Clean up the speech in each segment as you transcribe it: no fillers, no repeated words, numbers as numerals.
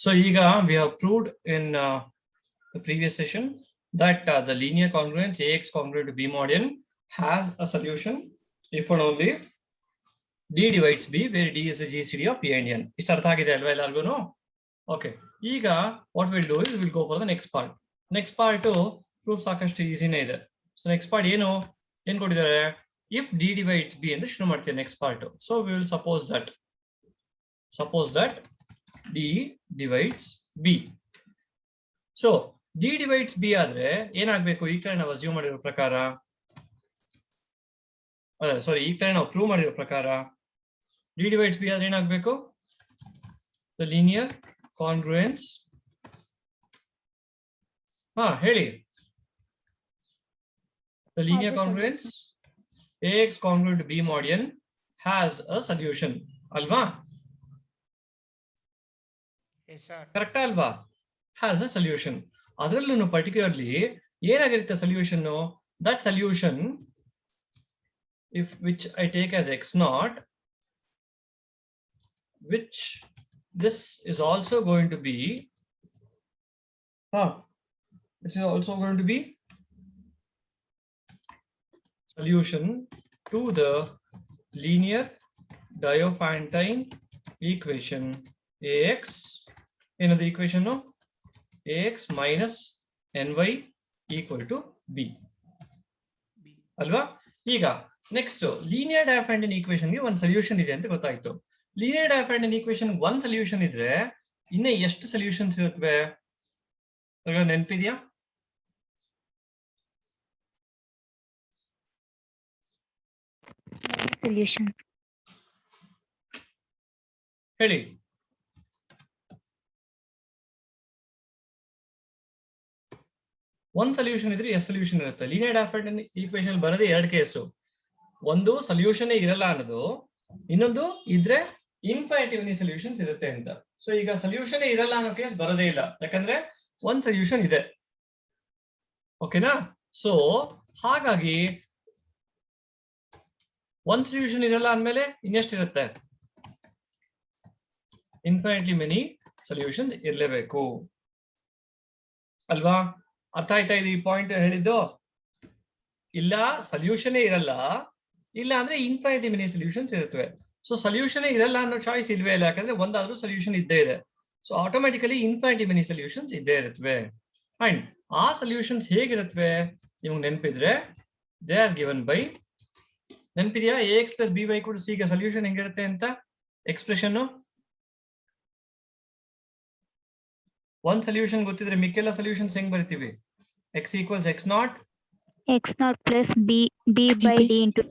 So ಈಗ we have proved in the previous session that the linear congruence Ax congruent to B mod n has a solution if and only if D divides B, where D is the GCD of A and n. ಇಷ್ಟ ಅರ್ಥ ಆಗಿದೆ ಅಲ್ವಾ ಎಲ್ಲರಿಗೂ? Okay. ಈಗ what we'll do is we'll go for the next part. Next part proof ಸಾಕಷ್ಟು ಈಸಿನೇ ಇದೆ. So next part ಏನು ಕೊಟ್ಟಿದ್ದಾರೆ? If D divides B ಅಂತ ಶುರು ಮಾಡ್ತೀವಿ next part. So we will suppose that D divides B. So D divides B ಆದ್ರೆ ಏನಾಗಬೇಕು? ಈ ಕಡೆ ನಾವು ಅಸ್ಯೂಮ್ ಮಾಡಿರೋ ಪ್ರಕಾರ, ಈ ಕಡೆ ನಾವು ಪ್ರೂವ್ ಮಾಡಿರೋ ಪ್ರಕಾರ D divides B ಆದ್ರೆ ಏನಾಗಬೇಕು? The linear congruence. ಹೇಳಿ. The linear congruence Ax congruent to B mod n has a solution. ಅಲ್ವಾ? Yes sir. ಕರೆಕ್ಟ್ ಅಲ್ವಾ? Has a solution. ಅದರಲ್ಲೂ ಪರ್ಟಿಕ್ಯುಲರ್ಲಿ ಏನಾಗಿರುತ್ತೆ solution? That solution, which I take as x naught, which this is also going to be solution to the linear Diophantine equation Ax. Another equation, no? Ax minus ny equal to b. ಅಲ್ವಾ? ಈಗ next linear ಡಯಾಫ್ಯಾಂಟೈನ್ equation ಗೆ ಒಂದು solution ಇದೆ ಅಂತ ಗೊತ್ತಾಯ್ತು. Linear ಡಯಾಫ್ಯಾಂಟೈನ್ equation ಒಂದು solution ಇದ್ರೆ ಇನ್ನ ಎಷ್ಟು ಸೊಲ್ಯೂಷನ್ಸ್ ಇರುತ್ತವೆ ನೆನಪಿದ್ಯಾ? Solution. ಹೇಳಿ. ಒಂದ್ ಸೊಲ್ಯೂಷನ್ ಇದ್ರೆ ಎಷ್ಟು ಸೊಲ್ಯೂಷನ್ ಇರುತ್ತೆ? ಲೀನಿಯರ್ ಡಯಾಫ್ಯಾಂಟೈನ್ ಈಕ್ವೇಶನ್ ಬರೋದೇ ಎರಡು ಕೇಸು. ಒಂದು ಸೊಲ್ಯೂಷನ್ ಇರಲ್ಲ ಅನ್ನೋದು, ಇನ್ನೊಂದು ಇದ್ರೆ ಇನ್ಫೈನಿಟಿ ಮೆನಿ ಸೊಲ್ಯೂಷನ್ಸ್ ಇರುತ್ತೆ ಅಂತ. ಸೊ ಈಗ ಸೊಲ್ಯೂಷನ್ ಇರಲ್ಲ ಅನ್ನೋ ಕೇಸ್ ಬರೋದೇ ಇಲ್ಲ, ಯಾಕಂದ್ರೆ ಒಂದ್ ಸೊಲ್ಯೂಷನ್ ಇದೆ. ಓಕೆನಾ? ಸೊ ಹಾಗಾಗಿ ಒಂದ್ ಸೊಲ್ಯೂಷನ್ ಇರಲ್ಲ ಅಂದ್ಮೇಲೆ ಇನ್ನೆಷ್ಟಿರುತ್ತೆ? ಇನ್ಫೈನಿಟಿ ಮೆನಿ ಸೊಲ್ಯೂಷನ್ ಇರಲೇಬೇಕು ಅಲ್ವಾ? ಅರ್ಥ ಆಯ್ತಾ ಇದು ಈ ಪಾಯಿಂಟ್ ಹೇಳಿದ್ದು? ಇಲ್ಲ ಸೊಲ್ಯೂಷನ್ ಇರಲ್ಲ, ಇಲ್ಲ ಅಂದ್ರೆ ಇನ್ಫೈನಿಟಿ ಮೆನಿ ಸೊಲ್ಯೂಷನ್ಸ್ ಇರುತ್ತವೆ. ಸೊ ಸೊಲ್ಯೂಷನ್ ಇರಲ್ಲ ಅನ್ನೋ ಚಾಯ್ಸ್ ಇಲ್ವೇ ಇಲ್ಲ, ಯಾಕಂದ್ರೆ ಒಂದಾದ್ರೂ ಸೊಲ್ಯೂಷನ್ ಇದ್ದೇ ಇದೆ. So automatically infinity many solutions ಇದ್ದೇ ಇರುತ್ತವೆ. ಅಂಡ್ ಆ ಸೊಲ್ಯೂಷನ್ಸ್ ಹೇಗಿರುತ್ತವೆ ನಿಮ್ಗೆ ನೆನಪಿದ್ರೆ, ದೇ ಆರ್ ಗಿವನ್ ಬೈ, ನೆನಪಿದ್ಯಾ? Ax plus by ಕೂಡ c ಗೆ ಸೊಲ್ಯೂಷನ್ ಹೆಂಗಿರುತ್ತೆ ಅಂತ ಎಕ್ಸ್ಪ್ರೆಷನ್. ಒಂದ್ ಸೊಲ್ಯೂಷನ್ ಗೊತ್ತಿದ್ರೆ ಮಿಕ್ಕೆಲ್ಲ ಸೊಲ್ಯೂಷನ್ಸ್ ಹೆಂಗ್ ಬರಿತೀವಿ? x equals x naught plus b by d into.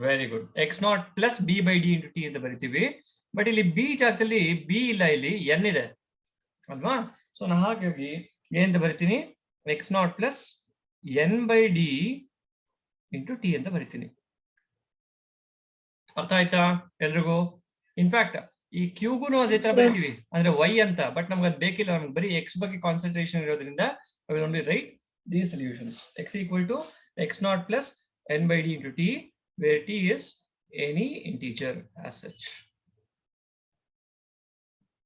Very good. x naught plus b by d into t ಅಂತ ಬರಿತೀವಿ. ಬಟ್ ಇಲ್ಲಿ b ಜಾಗದಲ್ಲಿ b ಇಲ್ಲ, ಇಲ್ಲಿ n ಇದೆ ಅಲ್ವಾ? ಸೊ ನಾ ಹಾಗಾಗಿ ಏನಂತ ಬರಿತೀನಿ? x naught plus n by d into t ಅಂತ ಬರಿತೀನಿ. ಅರ್ಥ ಆಯ್ತಾ ಎಲ್ರಿಗೂ? ಇನ್ಫ್ಯಾಕ್ಟ್ ಈ ಕ್ಯೂಗೂ ಅದೇ ತರ ಬರಿತೀವಿ, ಅಂದ್ರೆ y ಅಂತ. ಬಟ್ ನಮ್ಗೆ ಅದು ಬೇಕಿಲ್ಲ, ನಮ್ಗೆ ಬರೀ x ಬಗ್ಗೆ ಕಾನ್ಸಂಟ್ರೇಷನ್ ಇರೋದ್ರಿಂದ I will only write these solutions. x equal to x naught plus n by d into t, where t is any integer as such.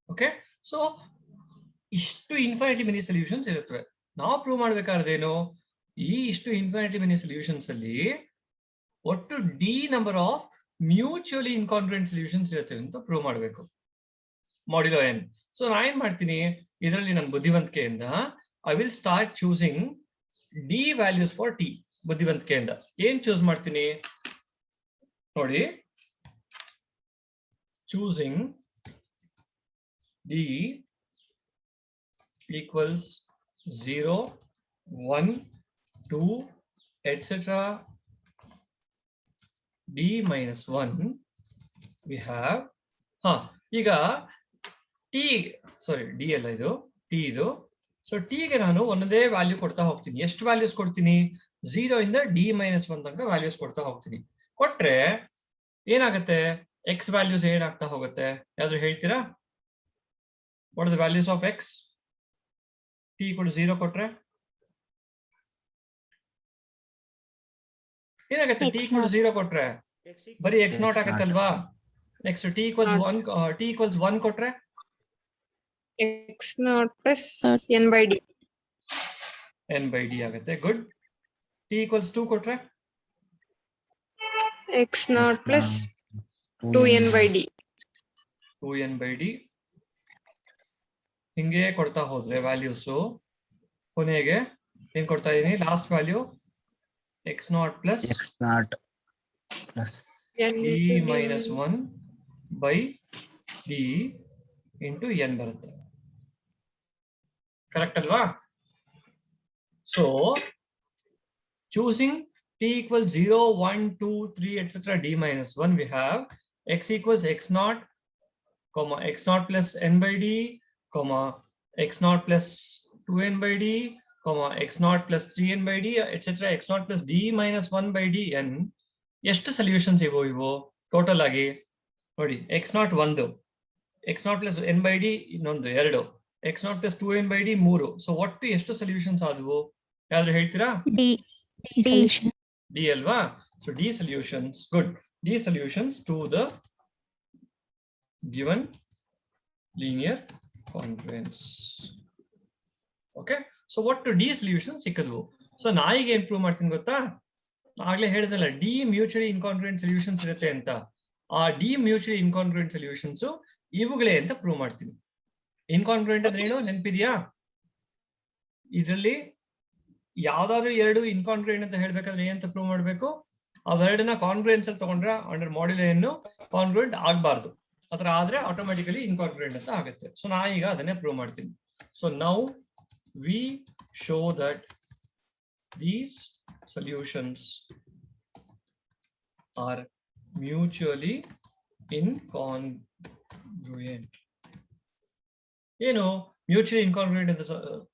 Okay, so ಇಷ್ಟು ಇನ್ಫೈನಿಟಿ ಮೆನಿ ಸೊಲ್ಯೂಷನ್ಸ್ ಇರುತ್ತವೆ. ನಾವು ಪ್ರೂವ್ ಮಾಡ್ಬೇಕಾದ್ರೇನು? ಈ ಇಷ್ಟು ಇನ್ಫೈನಿಟಿ many solutions ಅಲ್ಲಿ ಒಟ್ಟು d number of mutually incongruent solutions ಇರುತ್ತೆ ಅಂತ prove ಮಾಡಬೇಕು, ಮಾಡ್ಯುಲೋ n. ಸೊ ನಾ ಏನ್ ಮಾಡ್ತೀನಿ, ಇದರಲ್ಲಿ ನನ್ನ ಬುದ್ಧಿವಂತಿಕೆಯಿಂದ I will start choosing D values for T. ಬುದ್ಧಿವಂತಿಕೆಯಿಂದ ಏನ್ ಚೂಸ್ ಮಾಡ್ತೀನಿ ನೋಡಿ, choosing D equals 0, 1, 2 etc. d minus 1 we have ಈಗ t, ಸಾರಿ d ಅಲ್ಲ ಇದು, t ಇದು. ಸೊ t ಗೆ ನಾನು ಒಂದೇ ವ್ಯಾಲ್ಯೂ ಕೊಡ್ತಾ ಹೋಗ್ತೀನಿ. ಎಷ್ಟು ವ್ಯಾಲ್ಯೂಸ್ ಕೊಡ್ತೀನಿ? 0 ಇಂದ d minus 1 ತನಕ ವ್ಯಾಲ್ಯೂಸ್ ಕೊಡ್ತಾ ಹೋಗ್ತೀನಿ. ಕೊಟ್ರೆ ಏನಾಗುತ್ತೆ? x ವ್ಯಾಲ್ಯೂಸ್ ಏನಾಗ್ತಾ ಹೋಗುತ್ತೆ? ಯಾವ್ದು ಹೇಳ್ತೀರಾ? What are the values of x? t equal to 0 ಕೊಟ್ರೆ ಏನಾಗುತ್ತೆ? t equal to 0 ಕೊಟ್ರೆ ಬರೀ x naught ಆಗತ್ತಲ್ವಾ? ನೆಕ್ಸ್ಟ್ t equals 1 ಕೊಟ್ರೆ x naught plus n by d. n by d ಆಗುತ್ತೆ. ಗುಡ್. t equals 2 ಕೊಟ್ರೆ x naught plus 2n by d. 2n by d. ಹಿಂಗೆ ಕೊಡ್ತಾ ಹೋದ್ರೆ ವ್ಯಾಲ್ಯೂಸ್ ಕೊನೆಗೆ ಏನ್ ಕೊಡ್ತಾ ಇದೀನಿ, last value x naught plus n d into d. minus 1 by d into n ಬರುತ್ತೆ. ಕರೆಕ್ಟ್ ಅಲ್ವಾ? So choosing t equals 0, 1, 2, 3, etc. d minus 1, we have x equals x naught, comma x naught plus n by d, comma x naught plus 2n by d, comma x naught plus 3n by d, etc. x naught plus d minus 1 by d n. ಎಷ್ಟು solutions ಇವು total ಆಗಿ ನೋಡಿ. x naught 1, x naught plus n by d ಇನ್ನೊಂದು 2, x naught plus 2n by d 3. So ಒಟ್ಟು ಎಷ್ಟು solutions ಆದವು ಯಾರು ಹೇಳ್ತೀರಾ? D alva. So D solutions, good. D solutions to the given linear congruence. Okay. So what to D solutions ಸಿಕ್ಕದ್ವು. So ನಾ ಈಗ ಏನ್ prove ಮಾಡ್ತೀನಿ ಗೊತ್ತಾ? ಆಗ್ಲೇ ಹೇಳಿದಲ್ಲ D mutually incongruent solutions ಇರುತ್ತೆ ಅಂತ. ಆ D mutually incongruent solutions ಇವುಗಳೇ ಅಂತ ಪ್ರೂವ್ ಮಾಡ್ತೀನಿ. ಇನ್ಕಾಂಗ್ರುಯೆಂಟ್ ಅಂದ್ರೆ ಏನು ನೆನಪಿದ್ಯಾ? ಇದರಲ್ಲಿ ಯಾವ್ದಾದ್ರು ಎರಡು ಇನ್ಕಾಂಗ್ರುಯೆಂಟ್ ಅಂತ ಹೇಳ್ಬೇಕಾದ್ರೆ ಏನಂತ ಪ್ರೂವ್ ಮಾಡ್ಬೇಕು? ಅವೆರಡನ್ನ ಕಾಂಗ್ರುಯೆನ್ಸ್ ಅಲ್ಲಿ ತಗೊಂಡ್ರೆ ಅಂಡರ್ ಮಾಡ್ಯುಲಸ್ ಕಾಂಗ್ರುಯೆಂಟ್ ಆಗ್ಬಾರ್ದು. ಆತರ ಆದ್ರೆ ಆಟೋಮ್ಯಾಟಿಕಲಿ ಇನ್ಕಾಂಗ್ರುಯೆಂಟ್ ಅಂತ ಆಗುತ್ತೆ. ಸೊ ನಾ ಈಗ ಅದನ್ನೇ ಪ್ರೂವ್ ಮಾಡ್ತೀನಿ. So now we show that these solutions are mutually incongruent. ಏನು ಮ್ಯೂಚುಯಲಿ ಇನ್ಕಾಂಗ್ರುಯೆಂಟ್ ಅಂತ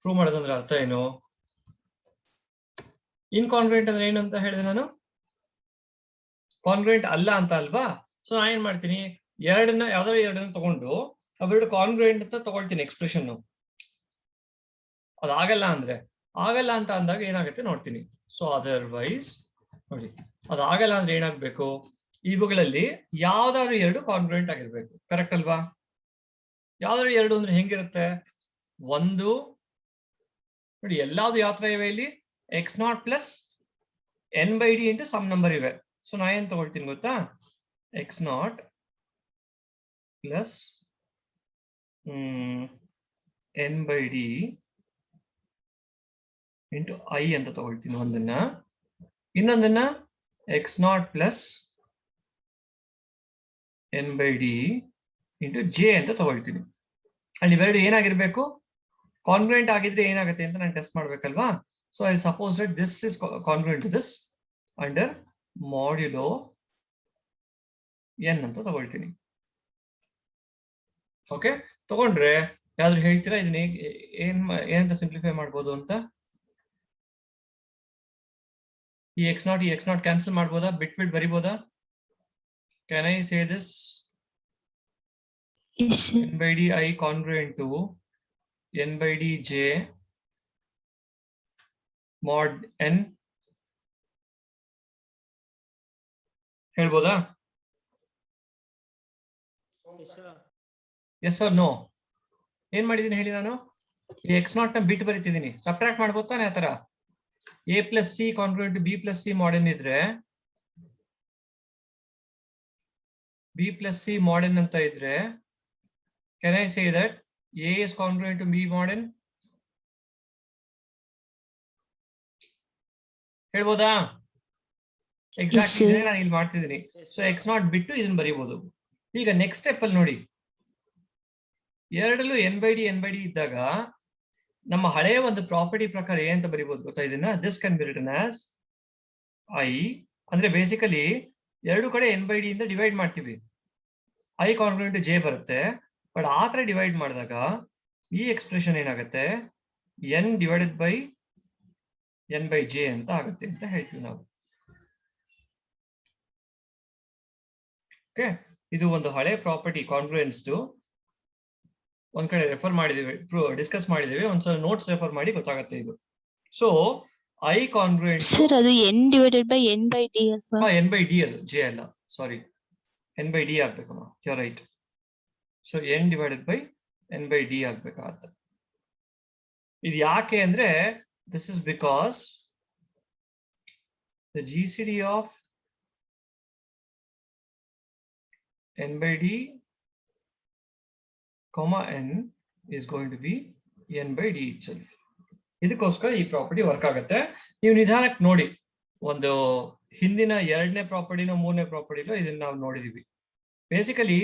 ಪ್ರೂವ್ ಮಾಡೋದಂದ್ರೆ ಅರ್ಥ ಏನು? ಇನ್ಕಾಂಗ್ರುಯೆಂಟ್ ಅಂದ್ರೆ ಏನು ಅಂತ ಹೇಳಿದೆ ನಾನು? ಕಾಂಗ್ರುಯೆಂಟ್ ಅಲ್ಲ ಅಂತ ಅಲ್ವಾ? ಸೊ ನಾ ಏನ್ ಮಾಡ್ತೀನಿ, ಯಾವ್ದಾದ್ರು ಎರಡನ್ನ ತಗೊಂಡು ಅವೆರಡು ಕಾಂಗ್ರುಯೆಂಟ್ ಅಂತ ತಗೊಳ್ತೀನಿ ಎಕ್ಸ್ಪ್ರೆಷನ್. ಅದಾಗಲ್ಲ ಅಂತ ಅಂದಾಗ ಏನಾಗುತ್ತೆ ನೋಡ್ತೀನಿ. ಸೊ ಅದರ್ವೈಸ್ ನೋಡಿ, ಅದಾಗಲ್ಲ ಅಂದ್ರೆ ಏನಾಗ್ಬೇಕು, ಇವುಗಳಲ್ಲಿ ಯಾವ್ದಾದ್ರು ಎರಡು ಕಾಂಗ್ರುಯೆಂಟ್ ಆಗಿರ್ಬೇಕು. ಕರೆಕ್ಟ್ ಅಲ್ವಾ? ಯಾವ್ದಾದ್ರು ಎರಡು ಅಂದ್ರೆ ಹೆಂಗಿರುತ್ತೆ? ಒಂದು ನೋಡಿ, ಎಲ್ಲಾದ್ರು ಯಾವ ತರ ಇವೆ ಇಲ್ಲಿ, x naught plus n by d into some number ಇವೆ. ಸೊ ನಾ ಏನ್ ತಗೊಳ್ತೀನಿ ಗೊತ್ತಾ, x naught plus n by d into I ಅಂತ ತಗೊಳ್ತೀನಿ ಒಂದನ್ನ. ಇನ್ನೊಂದನ್ನ x naught plus n by d into j ಅಂತ ತಗೊಳ್ತೀನಿ. ಅಲ್ಲಿ ಇವೆರಡು ಏನಾಗಿರ್ಬೇಕು, ಕಾಂಗ್ರುಯೆಂಟ್ ಆಗಿದ್ರೆ ಏನಾಗುತ್ತೆ ಅಂತ ನಾನು test ಮಾಡ್ಬೇಕಲ್ವಾ? So I'll suppose that this is congruent to this under modulo n ಅಂತ ತಗೊಳ್ತೀನಿ. ಓಕೆ, ತಗೊಂಡ್ರೆ ಯಾವ್ದು ಹೇಳ್ತೀರಾ ಇದನ್ನ ಏನಂತ ಸಿಂಪ್ಲಿಫೈ ಮಾಡ್ಬೋದು ಅಂತ? ಈ x naught ಕ್ಯಾನ್ಸಲ್ ಮಾಡ್ಬೋದಾ? ಬಿಟ್ ಬರಿಬೋದಾ? Can I say this n by d I congruent to n by d j mod n ಹೇಳ್ಬೋದಾ? Yes or no? ಏನ್ ಮಾಡಿದೀನಿ ಹೇಳಿ ನಾನು? ಈ x naught ನ ಬಿಟ್ ಬರಿತಿದ್ದೀನಿ, ಸಬ್ಟ್ರಾಕ್ಟ್ ಮಾಡ್ಬೋದು ತಾನೆ? ಆ ತರ a plus c congruent to b plus c mod n ಇದ್ರೆ b plus c mod n ಅಂತ ಇದ್ರೆ can I say that a is congruent to b mod n? ಹೇಳ್ಬೋದಾ? ಎಕ್ಸಾಕ್ಟ್ಲಿ ನಾನು ಇಲ್ಲಿ ಮಾಡ್ತಿದ್ದೀನಿ. ಸೊ x naught ಬಿಟ್ಟು ಇದನ್ನ ಬರೀಬಹುದು. ಈಗ ನೆಕ್ಸ್ಟ್ ಸ್ಟೆಪ್ ಅಲ್ಲಿ ನೋಡಿ, ಎರಡಲ್ಲೂ n by d ಇದ್ದಾಗ ನಮ್ಮ ಹಳೆಯ ಒಂದು ಪ್ರಾಪರ್ಟಿ ಪ್ರಕಾರ ಏನಂತ ಬರೀಬಹುದು ಗೊತ್ತಾ ಇದನ್ನ? This can be return as I, ಅಂದ್ರೆ ಬೇಸಿಕಲಿ ಎರಡು ಕಡೆ n by d ಇಂದ ಡಿವೈಡ್ ಮಾಡ್ತೀವಿ, I ಕಾಂಗ್ರುಯೆಂಟ್ ಟು j ಬರುತ್ತೆ. ಬಟ್ ಆ ತರ ಡಿವೈಡ್ ಮಾಡಿದಾಗ ಈ ಎಕ್ಸ್ಪ್ರೆಷನ್ ಏನಾಗುತ್ತೆ, n divided by n by j ಅಂತ ಆಗುತ್ತೆ ಅಂತ ಹೇಳ್ತೀವಿ ನಾವು. ಓಕೆ, ಇದು ಒಂದು ಹಳೆ ಪ್ರಾಪರ್ಟಿ ಕಾಂಗ್ರುಯೆನ್ಸ್. ಒಂದ್ ಕಡೆ ರೆಫರ್ ಮಾಡಿದೀವಿ, ಡಿಸ್ಕಸ್ ಮಾಡಿದೀವಿ, ಒಂದ್ಸಲ ನೋಟ್ಸ್ ರೆಫರ್ ಮಾಡಿ ಗೊತ್ತಾಗುತ್ತೆ ಇದು. ಸೊ I ಕಾಂಗ್ರುಯೆಂಟ್ ಸರ್ ಅದು n divided by n by d ಅಲ್ವಾ? n by d ಅದು j ಅಲ್ಲ, ಸಾರಿ n by d ಆಗ್ಬೇಕಮ್ಮ, you are right. So n divided by n by d ಆಗ್ಬೇಕಾಗತ್ತೆ. ಇದು ಯಾಕೆ ಅಂದ್ರೆ this is because the GCD of n by d comma n is going to be n by d itself. ಇದಕ್ಕೋಸ್ಕರ ಈ property work ಆಗುತ್ತೆ. ನೀವು ನಿಧಾನಕ್ಕೆ ನೋಡಿ, ಒಂದು ಹಿಂದಿನ 2ನೇ ಪ್ರಾಪರ್ಟಿನೋ 3ನೇ ಪ್ರಾಪರ್ಟಿನೋ ಇದನ್ನ ನಾವು ನೋಡಿದೀವಿ. ಬೇಸಿಕಲಿ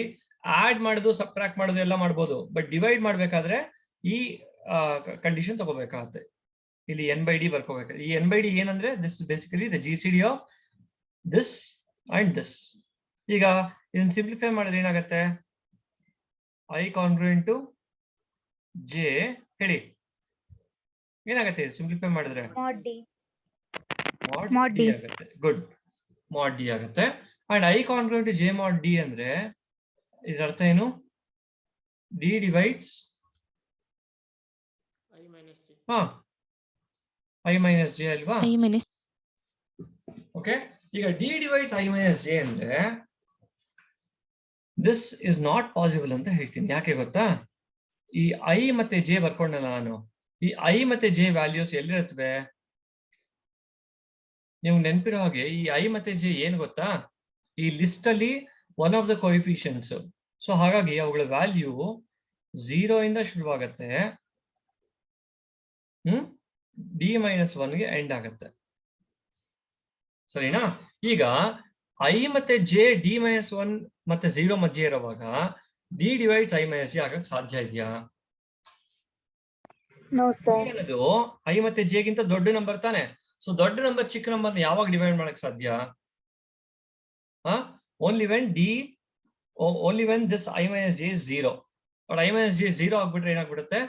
ಆಡ್ ಮಾಡೋದು, ಸಬ್ಟ್ರಾಕ್ಟ್ ಮಾಡೋದು ಎಲ್ಲ ಮಾಡ್ಬೋದು, ಬಟ್ ಡಿವೈಡ್ ಮಾಡ್ಬೇಕಾದ್ರೆ ಈ ಕಂಡೀಷನ್ ತಗೋಬೇಕಾಗತ್ತೆ. ಇಲ್ಲಿ n by d ಬರ್ಕೋಬೇಕು. ಈ n by d ಏನಂದ್ರೆ this basically the GCD of this and this. ಈಗ ಇದನ್ನ ಸಿಂಪ್ಲಿಫೈ ಮಾಡಿದ್ರೆ ಏನಾಗುತ್ತೆ? I congruent to j, ಹೇಳಿ ಏನಾಗುತ್ತೆ ಸಿಂಪ್ಲಿಫೈ ಮಾಡಿದ್ರೆ? mod d ಆಗುತ್ತೆ. ಗುಡ್, mod d ಆಗುತ್ತೆ. And I congruent to j mod d ಅಂದ್ರೆ ಇದರ ಅರ್ಥ ಏನು? d divides I minus j ಅಲ್ವಾ? ಓಕೆ, ಈಗ d divides I minus j ಅಂದ್ರೆ ದಿಸ್ ಇಸ್ ನಾಟ್ ಪಾಸಿಬಲ್ ಅಂತ ಹೇಳ್ತೀನಿ. ಯಾಕೆ ಗೊತ್ತಾ? ಈ I ಮತ್ತೆ j ಬರ್ಕೊಂಡಲ್ಲ ನಾನು, ಈ I ಮತ್ತೆ j ವ್ಯಾಲ್ಯೂಸ್ ಎಲ್ಲಿರುತ್ತವೆ? ನೀವು ನೆನಪಿರೋ ಹಾಗೆ ಈ I ಮತ್ತೆ j ಏನ್ ಗೊತ್ತಾ? ಈ ಲಿಸ್ಟ್ ಅಲ್ಲಿ one of the coefficients. So ಹಾಗಾಗಿ ಅವುಗಳ ವ್ಯಾಲ್ಯೂ 0 ಇಂದ ಶುರುವಾಗತ್ತೆ, d-1 ಗೆ ಎಂಡ್ ಆಗತ್ತೆ. ಸರಿನಾ? ಈಗ I ಮತ್ತೆ j d-1 ಮತ್ತೆ 0 ಮಧ್ಯೆ ಇರುವಾಗ d divides I minus j ಆಗಕ್ಕೆ ಸಾಧ್ಯ ಇದೆಯಾ? No sir. ಏನದು I ಮತ್ತೆ j ಗಿಂತ ದೊಡ್ಡ ನಂಬರ್ ತಾನೆ. ಸೊ ದೊಡ್ಡ ನಂಬರ್ ಚಿಕ್ಕ ನಂಬರ್ನ ಯಾವಾಗ ಡಿವೈಡ್ ಮಾಡಕ್ ಸಾಧ್ಯ? only when this I minus j is 0. But I minus j 0 ಆಗ್ಬಿಟ್ರೆ ಏನಾಗ್ಬಿಡುತ್ತೆ?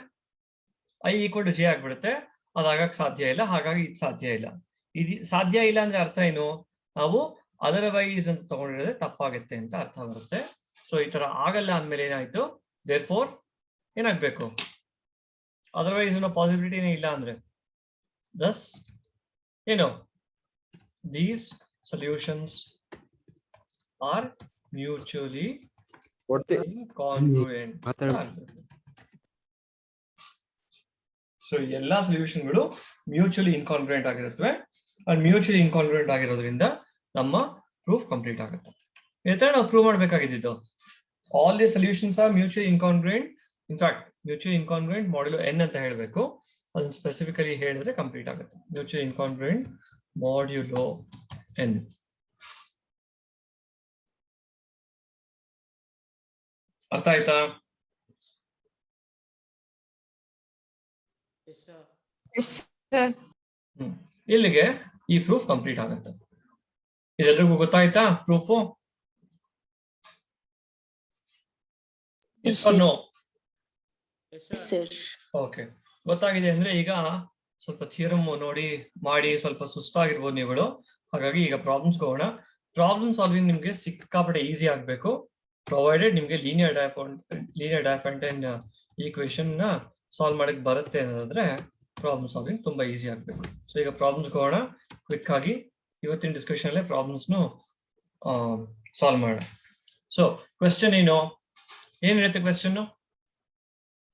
I equal to j ಆಗ್ಬಿಡುತ್ತೆ. ಅದಾಗಕ್ ಸಾಧ್ಯ ಇಲ್ಲ, ಹಾಗಾಗಿ ಇದು ಸಾಧ್ಯ ಇಲ್ಲ. ಇದು ಸಾಧ್ಯ ಇಲ್ಲ ಅಂದ್ರೆ ಅರ್ಥ ಏನು? ನಾವು ಅದರ್ವೈಸ್ ಅಂತ ತಗೊಂಡಿರೋದೇ ತಪ್ಪಾಗುತ್ತೆ ಅಂತ ಅರ್ಥ ಬರುತ್ತೆ. ಸೊ ಈ ತರ ಆಗಲ್ಲ ಅಂದ್ಮೇಲೆ ಏನಾಯ್ತು? therefore ಏನಾಗ್ಬೇಕು? ಅದರ್ವೈಸ್ ಅನ್ನೋ ಪಾಸಿಬಿಲಿಟಿನೇ ಇಲ್ಲ ಅಂದ್ರೆ thus ಏನು, these solutions are mutually incongruent. So ಎಲ್ಲಾ ಸೊಲ್ಯೂಷನ್ಗಳು ಮ್ಯೂಚುವಲಿ ಇನ್ಕಾನ್ಗ್ರುಯೆಂಟ್ ಆಗಿರುತ್ತವೆ. ಅಂಡ್ ಮ್ಯೂಚುವಲಿ ಇನ್ಕಾನ್ಗ್ರುಯೆಂಟ್ ಆಗಿರೋದ್ರಿಂದ ನಮ್ಮ ಪ್ರೂಫ್ ಕಂಪ್ಲೀಟ್ ಆಗುತ್ತೆ. ಈ ತರ ನಾವು ಪ್ರೂವ್ ಮಾಡಬೇಕಾಗಿದ್ದು all the solutions are mutually incongruent. In fact mutually incongruent modulo n ಅಂತ ಹೇಳಬೇಕು. ಅದನ್ನ ಸ್ಪೆಸಿಫಿಕಲಿ ಹೇಳಿದ್ರೆ ಕಂಪ್ಲೀಟ್ ಆಗುತ್ತೆ. Mutually incongruent modulo n. ಅರ್ಥ ಆಯ್ತಾ? ಇಲ್ಲಿಗೆ ಈ ಪ್ರೂಫ್ ಕಂಪ್ಲೀಟ್ ಆಗುತ್ತೆ. ಇದೆಲ್ಲರಿಗೂ ಗೊತ್ತಾಯ್ತಾ ಪ್ರೂಫು? ನೋ? ಓಕೆ, ಗೊತ್ತಾಗಿದೆ ಅಂದ್ರೆ ಈಗ ಸ್ವಲ್ಪ ಥಿಯರಮ್ ನೋಡಿ ಮಾಡಿ ಸ್ವಲ್ಪ ಸುಸ್ತಾಗಿರ್ಬೋದು ನೀವುಗಳು. ಹಾಗಾಗಿ ಈಗ ಪ್ರಾಬ್ಲಮ್ಸ್ ಹೋಗೋಣ. ಪ್ರಾಬ್ಲಮ್ ಸಾಲ್ವಿಂಗ್ ನಿಮ್ಗೆ ಸಿಕ್ಕಾಪಟ್ಟೆ ಈಸಿ ಆಗ್ಬೇಕು, ಪ್ರೊವೈಡೆಡ್ ನಿಮ್ಗೆ ಲೀನಿಯರ್ ಡೈಫಂಟೈನ್ ಈಕ್ವೇಶನ್ ನ ಸಾಲ್ವ್ ಮಾಡಕ್ ಬರುತ್ತೆ ಅನ್ನೋದಾದ್ರೆ ಪ್ರಾಬ್ಲಮ್ ಸಾಲ್ವಿಂಗ್ ತುಂಬಾ ಈಸಿ ಆಗ್ಬೇಕು. ಸೊ ಈಗ ಪ್ರಾಬ್ಲಮ್ಸ್ ಹೋಗೋಣ ಕ್ವಿಕ್ ಆಗಿ. ಇವತ್ತಿನ ಡಿಸ್ಕಷನ್ ಅಲ್ಲೇ ಪ್ರಾಬ್ಲಮ್ಸ್ ಸಾಲ್ವ್ ಮಾಡೋಣ. ಸೊ ಕ್ವೆಶ್ಚನ್ ಏನಿರುತ್ತೆ? ಕ್ವೆಶ್ಚನ್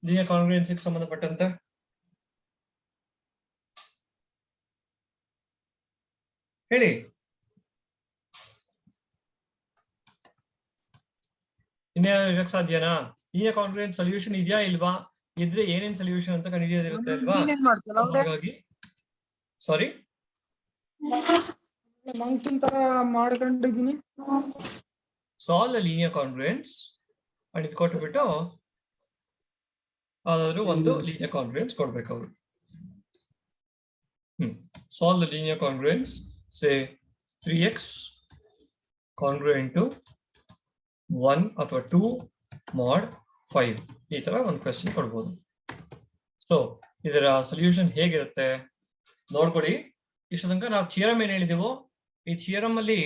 ಲೀನಿಯರ್ ಕಾಂಗ್ರುಯೆನ್ಸಿಗೆ ಸಂಬಂಧಪಟ್ಟಂತೆ ಹೇಳಿ. ಇನ್ನೇನಾದ್ರು ಇರಕ್ ಸಾಧ್ಯನಾ? ಲೀನಿಯರ್ ಕಾಂಗ್ರುಯೆಂಟ್ ಸೊಲ್ಯೂಷನ್ ಇದೆಯಾ ಇಲ್ವಾ? ಇದ್ರೆ ಏನೇನ್ ಸೊಲ್ಯೂಷನ್ ಅಂತ ಕಂಡುಹಿಡಿಯೋದಿರುತ್ತೆ ಅಲ್ವಾ? ಹಾಗಾಗಿ sorry solve the linear congruence and ಇದು ಕೊಟ್ಬಿಟ್ಟು ಯಾವ್ದಾದ್ರು ಒಂದು ಲೀನಿಯರ್ ಕಾಂಗ್ರುಯೆನ್ಸ್ ಕೊಡ್ಬೇಕು ಅವರು. Solve the linear congruence say 3x congruent to 1 ಅಥವಾ 2 mod 5. ಈ ತರ ಒಂದು ಕ್ವೆಶ್ಚನ್ ಕೊಡ್ಬೋದು. ಸೊ ಇದರ ಸೊಲ್ಯೂಷನ್ ಹೇಗಿರುತ್ತೆ ನೋಡ್ಕೊಡಿ. ಇಷ್ಟು ತನಕ ನಾವು ಥಿಯರಮ್ ಏನ್ ಹೇಳಿದೆವೋ ಈ ಥಿಯರಮ್ ಅಲ್ಲಿ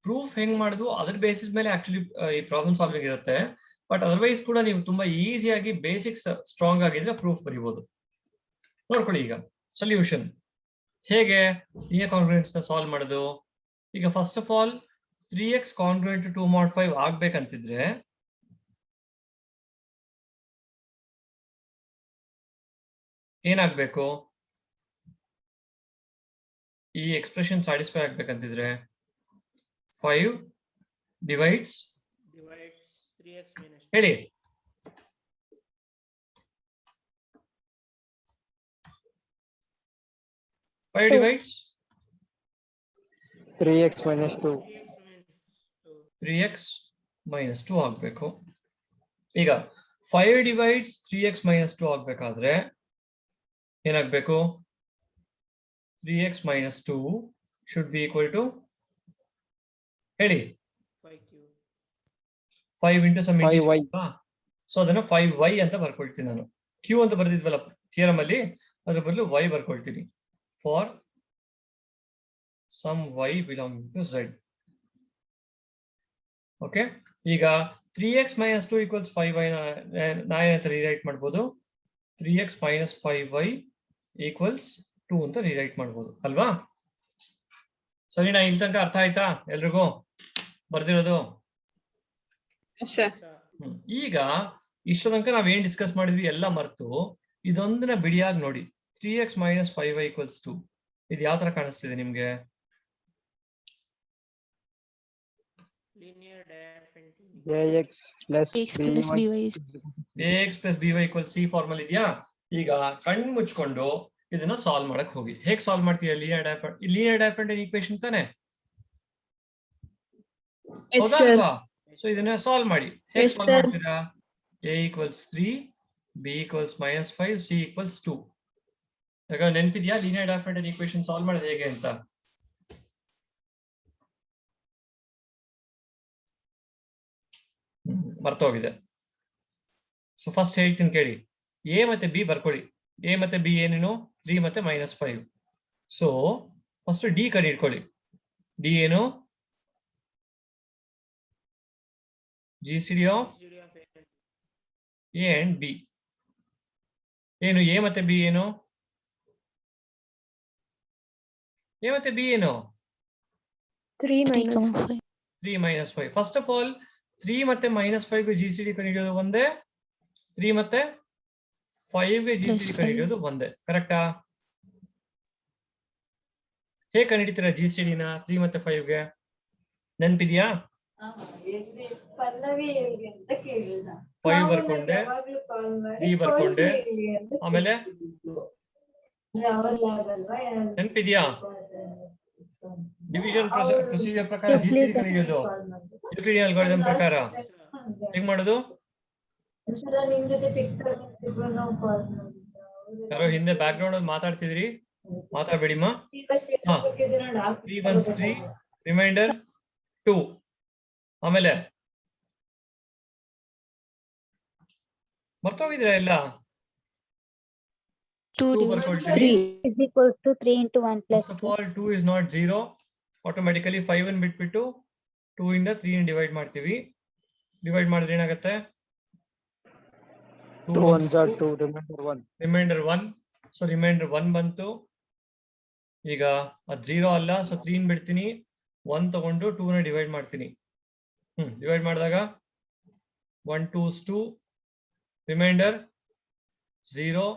ಪ್ರೂಫ್ ಹೆಂಗ್ ಮಾಡಿದ್ವು ಅದ್ರ ಬೇಸಿಸ್ ಮೇಲೆ ಆಕ್ಚುಲಿ ಈ ಪ್ರಾಬ್ಲಮ್ ಸಾಲ್ವಿಂಗ್ ಇರುತ್ತೆ. ಬಟ್ ಅದರ್ವೈಸ್ ಕೂಡ ನೀವು ತುಂಬಾ ಈಸಿಯಾಗಿ ಬೇಸಿಕ್ಸ್ ಸ್ಟ್ರಾಂಗ್ ಆಗಿದ್ರೆ ಪ್ರೂಫ್ ಬರೀಬಹುದು. ನೋಡ್ಕೊಳ್ಳಿ ಈಗ ಸೊಲ್ಯೂಷನ್ ಹೇಗೆ ಲೀನಿಯರ್ ಕಾಂಗ್ರುಯೆನ್ಸ್ ನ ಸಾಲ್ವ್ ಮಾಡೋದು. ಈಗ first of all 3x congruent to 2 mod 5 ಆಗ್ಬೇಕಂತಿದ್ರೆ ಏನಾಗ್ಬೇಕು? ಈ ಎಕ್ಸ್ಪ್ರೆಷನ್ ಸ್ಯಾಟಿಸ್ಫೈ ಆಗ್ಬೇಕಂತಿದ್ರೆ 5 ಡಿವೈಡ್ಸ್ 3x minus ಹೇಳಿ. 5 divides 3x minus 2. 3x minus 2 ಆಗ್ಬೇಕು. ಈಗ 5 divides 3x minus 2 ಆಗ್ಬೇಕಾದ್ರೆ ಏನಾಗ್ಬೇಕು? 3x minus 2 should be equal to ಹೇಳಿ 5 into some 5y. ಸೊ ಅದನ್ನ 5y ಅಂತ ಬರ್ಕೊಳ್ತೀನಿ ನಾನು. q ಅಂತ ಬರ್ದಿದ್ವಲ್ಲ ಥಿಯರಮ್ ಅಲ್ಲಿ, ಅದ್ರ ಬದಲು y ಬರ್ಕೊಳ್ತೀನಿ. For some y belonging to z. Okay, ಈಗ 3x minus 2 equals 5y ನಾನೇನಂತ rewrite ಮಾಡ್ಬೋದು? 3x minus 5y equals 2 ಅಂತ ರಿರೈಟ್ ಮಾಡ್ಬೋದು ಅಲ್ವಾ? ಸರಿನಾ? ಇಲ್ಲಿ ತನಕ ಅರ್ಥ ಆಯ್ತಾ ಎಲ್ರಿಗೂ ಬರ್ದಿರೋದು? sir. ಈಗ ಇಷ್ಟ ತನಕ ನಾವ್ ಏನ್ ಡಿಸ್ಕಸ್ ಮಾಡಿದ್ವಿ ಎಲ್ಲ ಮರ್ತು ಇದೊಂದನ್ನ ಬಿಡಿಯಾಗಿ ನೋಡಿ. 3x minus 5y equals 2 ಇದು ಯಾವ ತರ ಕಾಣಿಸ್ತಿದೆ ನಿಮ್ಗೆ? linear diaphanty. ax plus x plus by. by is ax plus by equals c formal ಇದೆಯಾ? ಈಗ ಕಣ್ಣು ಮುಚ್ಕೊಂಡು ಇದನ್ನ ಸಾಲ್ವ್ ಮಾಡಕ್ ಹೋಗಿ. ಹೇಗ್ ಸಾಲ್ವ್ ಮಾಡ್ತೀರಾ? ಲೀನಿಯರ್ ಡೈಫರೆಂಟ್ ಈಕ್ವೇಶನ್ ತಾನೆ? Yes, sir. ಸೊ ಇದನ್ನ ಸಾಲ್ವ್ ಮಾಡಿ. ಹೇಗ್ Yes, ಸಾಲ್ವ್ sir. ಮಾಡ್ತೀರಾ? a equals 3, b equals minus 5, c equals 2. ಈಗ ನೆನಪಿದ್ಯಾ ಲೀನಿಯರ್ ಡೈಫರೆಂಟ್ ಈಕ್ವೇಶನ್ ಸಾಲ್ವ್ ಮಾಡೋದು ಹೇಗೆ ಅಂತ? ಮರ್ತೋಗಿದೆ. ಸೊ ಫಸ್ಟ್ ಹೇಳ್ತೀನಿ ಕೇಳಿ. ಎ ಮತ್ತೆ ಬಿ ಬರ್ಕೊಳ್ಳಿ. ಎ ಮತ್ತೆ ಬಿ ಏನೇನು? 3 ಮತ್ತೆ -5. ಸೊ ಫಸ್ಟ್ ಡಿ ಕಂಡು ಇಟ್ಕೊಳ್ಳಿ. ಡಿ ಏನು? GCD of A and B ಏನು? ಎ ಮತ್ತೆ ಬಿ ಏನು? ಎ ಮತ್ತೆ ಬಿ ಏನು? 3 minus 3,5. 3 - 5. ಫಸ್ಟ್ ಆಫ್ ಆಲ್ 3 ಮತ್ತೆ -5 ಗೆ GCD ಕಂಡುಹಿಡಿಯೋದು ಒಂದೇ, 3 ಮತ್ತೆ 5 ಗೆ GCD ಕಂಡುಹಿಡಿಯೋದು ಒಂದೇ. ಕರೆಕ್ಟಾ? ಹೇಗೆ ಕಂಡುಹಿಡಿತೀರಾ GCD ನ 3 ಮತ್ತೆ 5 ಗೆ? ನೆನಪಿದ್ಯಾ? 5 ಬರ್ಕೊಂಡೆ, 3 ಬರ್ಕೊಂಡೆ, ಆಮೇಲೆ ನೆನಪಿದ್ಯಾ? ಡಿವಿಷನ್ ಪ್ರೊಸೀಜರ್ ಪ್ರಕಾರ GCD ಕಂಡುಹಿಡಿಯೋದು ಯೂಕ್ಲಿಡಿಯನ್ ಅಲ್ಗಾರಿದಮ್ ಪ್ರಕಾರ ಹೇಗ್ ಮಾಡೋದು? ಯಾರೋ ಹಿಂದೆ ಬ್ಯಾಕ್ ಗ್ರೌಂಡ್ ಅಲ್ಲಿ ಮಾತಾಡ್ತಿದ್ರಿ, ಮಾತಾಡ್ಬೇಡಿಮ್ಮ. 3 1s 3, ರಿಮೈಂಡರ್ 2, ಆಮೇಲೆ ಮರ್ತೋಗಿದ್ದೀರಾ ಎಲ್ಲ? 2 ಬರ್ಕೊಳ್ತೀರಿ. 3 is equal to 3 into 1 plus First of 2. all 2 is not 0. Automatically 5 ಅನ್ನು ಬಿಟ್ಬಿಟ್ಟು 2 ಇಂದ 3 ನ ಡಿವೈಡ್ ಮಾಡ್ತೀವಿ. ಡಿವೈಡ್ ಮಾಡಿದ್ರೆ ಏನಾಗುತ್ತೆ? 2 1s are 2, remainder 1. Remainder 1. So remainder 1 ಬಂತು. ಈಗ ಅದು 0 ಅಲ್ಲ, ಸೊ 3 ನ ಬಿಡ್ತೀನಿ, 1 ತಗೊಂಡು 2 ನ ಡಿವೈಡ್ ಮಾಡ್ತೀನಿ. ಡಿವೈಡ್ ಮಾಡಿದಾಗ 1 2s 2, ರಿಮೈಂಡರ್ 0.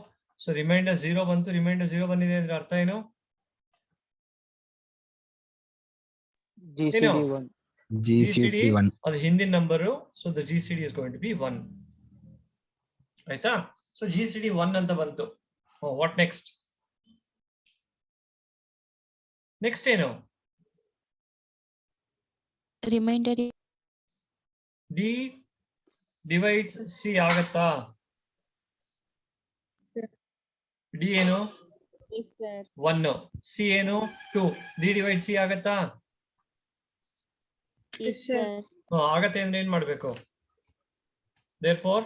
ಸೊ ರಿಮೈಂಡರ್ 0 ಬಂತು. ರಿಮೈಂಡರ್ 0 ಬಂದಿದೆ ಅಂದ್ರೆ ಅರ್ಥ ಏನು? GCD 1. GCD ಅದು ಹಿಂದಿನ number. So the GCD is going to be 1. ಆಯ್ತಾ? ಸೊ GCD 1 ಅಂತ ಬಂತು. What next? ನೆಕ್ಸ್ಟ್ ಏನು? Remainder D ಡಿವೈಡ್ಸ್ C ಆಗತ್ತಾ? D ಏನು? 1. C ಏನು? 2. D ಡಿವೈಡ್ C ಆಗತ್ತಾ? Yes, sir. ಆಗತ್ತೆ ಅಂದ್ರೆ ಏನ್ ಮಾಡ್ಬೇಕು? therefore